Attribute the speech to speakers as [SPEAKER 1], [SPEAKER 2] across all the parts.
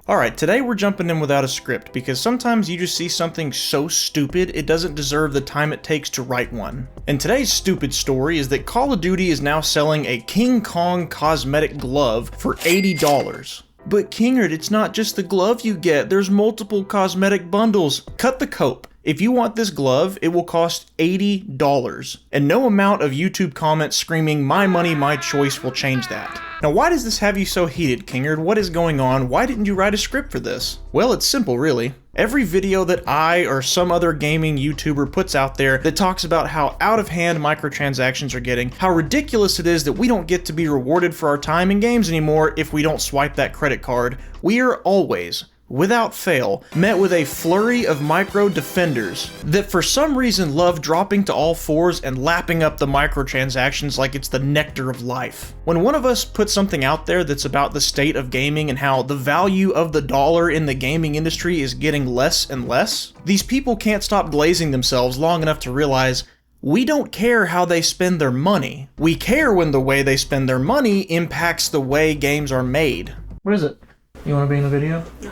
[SPEAKER 1] Alright, today we're jumping in without a script because sometimes you just see something so stupid it doesn't deserve the time it takes to write one. And today's stupid story is that Call of Duty is now selling a King Kong Cosmetic glove for $80. But Kingerd, it's not just the glove you get, there's multiple cosmetic bundles. Cut the cope. If you want this glove, it will cost $80. And no amount of YouTube comments screaming, "My money, my choice" will change that. Now why does this have you so heated, Kingerd? What is going on? Why didn't you write a script for this? Well, it's simple, really. Every video that I or some other gaming YouTuber puts out there that talks about how out of hand microtransactions are getting, how ridiculous it is that we don't get to be rewarded for our time in games anymore if we don't swipe that credit card, we are always, without fail, met with a flurry of micro defenders that for some reason love dropping to all fours and lapping up the microtransactions like it's the nectar of life. When one of us puts something out there that's about the state of gaming and how the value of the dollar in the gaming industry is getting less and less, these people can't stop glazing themselves long enough to realize we don't care how they spend their money. We care when the way they spend their money impacts the way games are made. What is it? You want to be in the video?
[SPEAKER 2] No.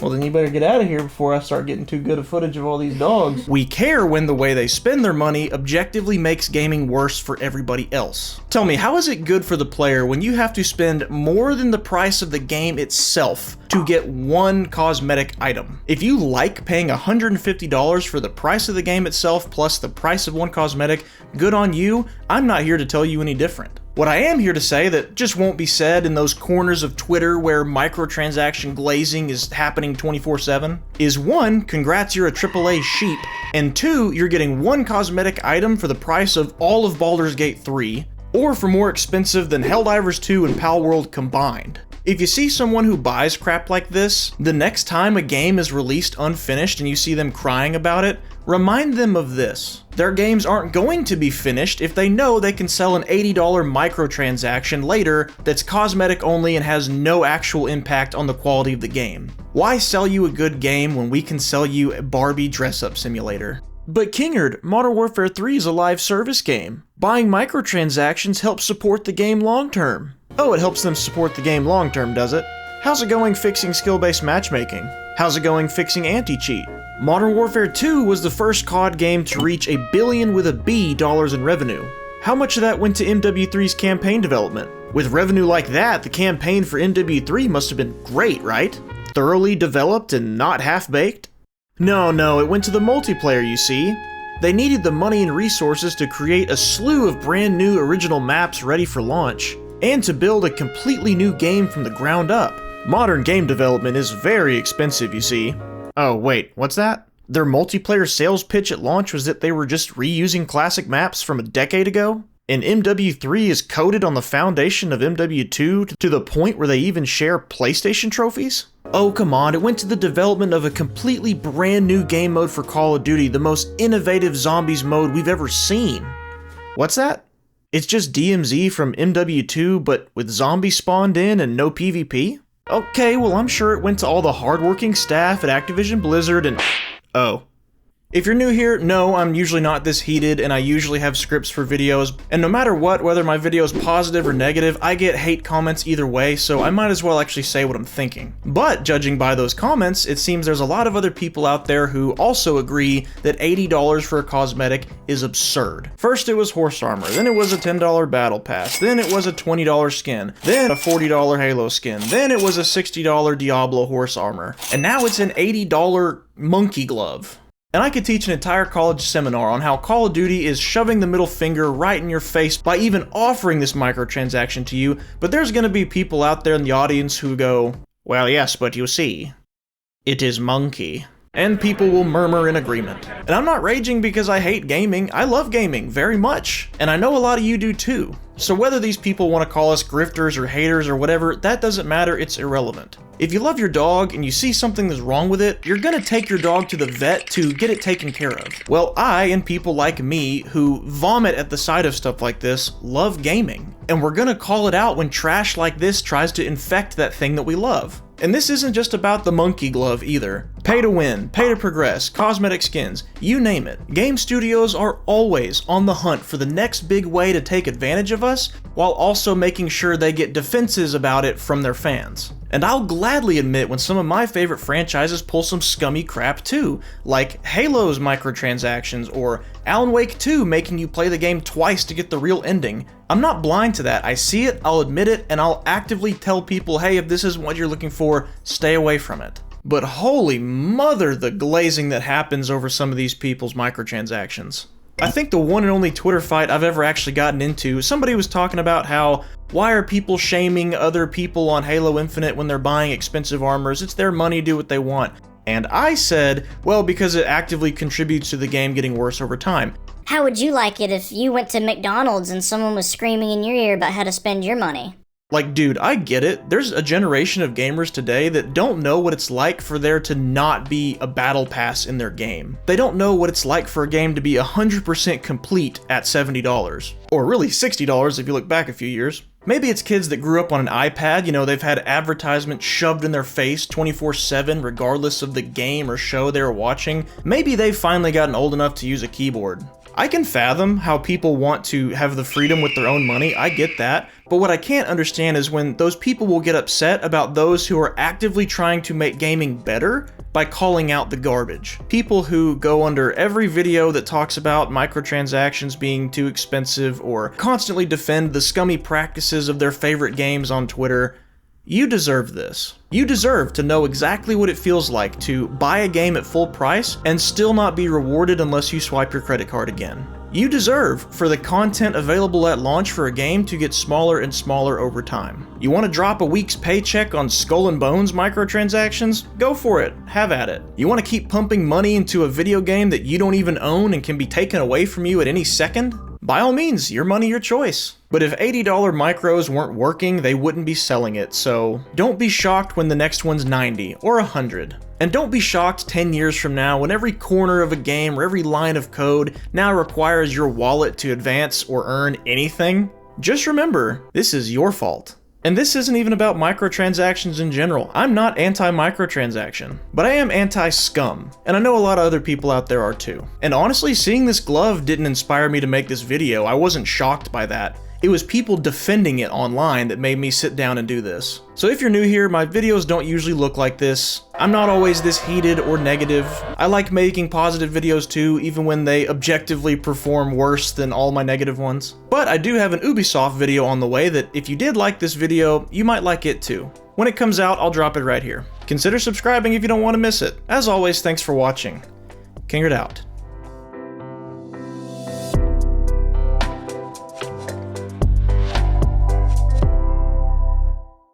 [SPEAKER 1] Well, then you better get out of here before I start getting too good a footage of all these dogs. We care when the way they spend their money objectively makes gaming worse for everybody else. Tell me, how is it good for the player when you have to spend more than the price of the game itself to get one cosmetic item? If you like paying $150 for the price of the game itself plus the price of one cosmetic, good on you. I'm not here to tell you any different. What I am here to say that just won't be said in those corners of Twitter where microtransaction glazing is happening 24/7 is 1, congrats, you're a AAA sheep, and 2, you're getting one cosmetic item for the price of all of Baldur's Gate 3, or for more expensive than Helldivers 2 and Palworld combined. If you see someone who buys crap like this, the next time a game is released unfinished and you see them crying about it, remind them of this. Their games aren't going to be finished if they know they can sell an $80 microtransaction later that's cosmetic only and has no actual impact on the quality of the game. Why sell you a good game when we can sell you a Barbie dress-up simulator? But Kingerd, Modern Warfare 3 is a live service game. Buying microtransactions helps support the game long-term. Oh, it helps them support the game long-term, does it? How's it going fixing skill-based matchmaking? How's it going fixing anti-cheat? Modern Warfare 2 was the first COD game to reach $1 billion with a B dollars in revenue. How much of that went to MW3's campaign development? With revenue like that, the campaign for MW3 must have been great, right? Thoroughly developed and not half-baked? No, it went to the multiplayer, you see. They needed the money and resources to create a slew of brand new original maps ready for launch, and to build a completely new game from the ground up. Modern game development is very expensive, you see. Oh wait, what's that? Their multiplayer sales pitch at launch was that they were just reusing classic maps from a decade ago? And MW3 is coded on the foundation of MW2 to the point where they even share PlayStation trophies? Oh come on, it went to the development of a completely brand new game mode for Call of Duty, the most innovative zombies mode we've ever seen. What's that? It's just DMZ from MW2 but with zombies spawned in and no PvP? Okay, well I'm sure it went to all the hardworking staff at Activision Blizzard and... Oh. If you're new here, no, I'm usually not this heated and I usually have scripts for videos, and no matter what, whether my video is positive or negative, I get hate comments either way, so I might as well actually say what I'm thinking. But judging by those comments, it seems there's a lot of other people out there who also agree that $80 for a cosmetic is absurd. First it was horse armor, then it was a $10 battle pass, then it was a $20 skin, then a $40 Halo skin, then it was a $60 Diablo horse armor, and now it's an $80 monkey glove. And I could teach an entire college seminar on how Call of Duty is shoving the middle finger right in your face by even offering this microtransaction to you, but there's gonna be people out there in the audience who go, well yes, but you see, it is monkey. And people will murmur in agreement. And I'm not raging because I hate gaming, I love gaming very much, and I know a lot of you do too. So whether these people want to call us grifters or haters or whatever, that doesn't matter, it's irrelevant. If you love your dog and you see something that's wrong with it, you're gonna take your dog to the vet to get it taken care of. Well, I and people like me who vomit at the sight of stuff like this love gaming. And we're gonna call it out when trash like this tries to infect that thing that we love. And this isn't just about the monkey glove either. Pay to win, pay to progress, cosmetic skins, you name it. Game studios are always on the hunt for the next big way to take advantage of us, while also making sure they get defenses about it from their fans. And I'll gladly admit when some of my favorite franchises pull some scummy crap too, like Halo's microtransactions or Alan Wake 2 making you play the game twice to get the real ending. I'm not blind to that. I see it, I'll admit it, and I'll actively tell people, hey, if this isn't what you're looking for, stay away from it. But holy mother, the glazing that happens over some of these people's microtransactions. I think the one and only Twitter fight I've ever actually gotten into, somebody was talking about how, why are people shaming other people on Halo Infinite when they're buying expensive armors? It's their money, do what they want. And I said, well, because it actively contributes to the game getting worse over time.
[SPEAKER 2] How would you like it if you went to McDonald's and someone was screaming in your ear about how to spend your money?
[SPEAKER 1] Like, dude, I get it. There's a generation of gamers today that don't know what it's like for there to not be a battle pass in their game. They don't know what it's like for a game to be 100% complete at $70. Or really $60 if you look back a few years. Maybe it's kids that grew up on an iPad, you know, they've had advertisements shoved in their face 24/7 regardless of the game or show they were watching. Maybe they've finally gotten old enough to use a keyboard. I can fathom how people want to have the freedom with their own money, I get that, but what I can't understand is when those people will get upset about those who are actively trying to make gaming better by calling out the garbage. People who go under every video that talks about microtransactions being too expensive or constantly defend the scummy practices of their favorite games on Twitter. You deserve this. You deserve to know exactly what it feels like to buy a game at full price and still not be rewarded unless you swipe your credit card again. You deserve for the content available at launch for a game to get smaller and smaller over time. You want to drop a week's paycheck on Skull and Bones microtransactions? Go for it. Have at it. You want to keep pumping money into a video game that you don't even own and can be taken away from you at any second? By all means, your money, your choice. But if $80 micros weren't working, they wouldn't be selling it, so don't be shocked when the next one's 90 or 100. And don't be shocked 10 years from now when every corner of a game or every line of code now requires your wallet to advance or earn anything. Just remember, this is your fault. And this isn't even about microtransactions in general. I'm not anti-microtransaction, but I am anti-scum, and I know a lot of other people out there are too. And honestly, seeing this glove didn't inspire me to make this video. I wasn't shocked by that. It was people defending it online that made me sit down and do this. So if you're new here, my videos don't usually look like this. I'm not always this heated or negative. I like making positive videos too, even when they objectively perform worse than all my negative ones. But I do have an Ubisoft video on the way that if you did like this video, you might like it too. When it comes out, I'll drop it right here. Consider subscribing if you don't want to miss it. As always, thanks for watching. Kingerd out.